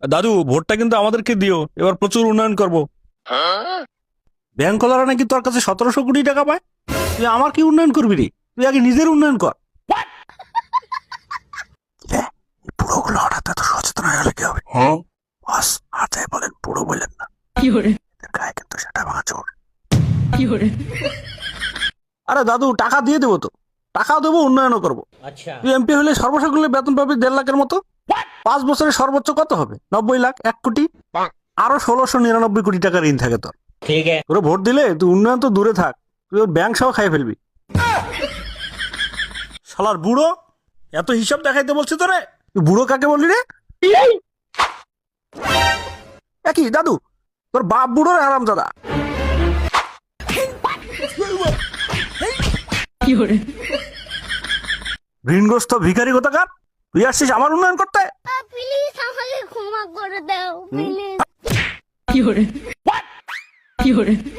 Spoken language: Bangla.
দাদু ভোটটা কিন্তু আমাদেরকে দিও, এবার প্রচুর উন্নয়ন করব। ব্যাংকওয়ালারা নাকি তোর কাছে 1700 কোটি টাকা পায়, তুই আমার কি উন্নয়ন করবি রে? তুই আগে নিজের উন্নয়ন কর। বুড়োগুলো হঠাৎ এত সচেতন হয়ে গেলে কি হবে? বস আর যাই বলেন, বুড়ো বললেন না, এদের গায়ে কিন্তু সেটা ভাঙা চোর। আরে দাদু টাকা দিয়ে দেবো তো, টাকাও দেবো, উন্নয়নও করবো। তুই এমপি হলে সর্বসাকুল্যে বেতন পাবি 1.5 লাখের মতো। 5 বছরে সর্বোচ্চ কত হবে? 90 লাখ, 1 কোটি, আরো 1699 কোটি টাকা ঋণ থাকে তোর। তোরে ভোট দিলে তুই উন্নয়ন তো দূরে থাক, তুই ওর ব্যাংক সহ খাই ফেলবি। শালার বুড়ো, এত হিসাব দেখাইতে বলছি তোরে? তুই বুড়ো কাকে বললি রে? একই দাদু, তোর বাপ বুড়ো রে হারামজাদা। ঋণগ্রস্ত ভিখারি কোথাকার, তুই আসছিস আমার উন্নয়ন করতে? প্লিজ আমাকে ক্ষমা করে দাও প্লিজ।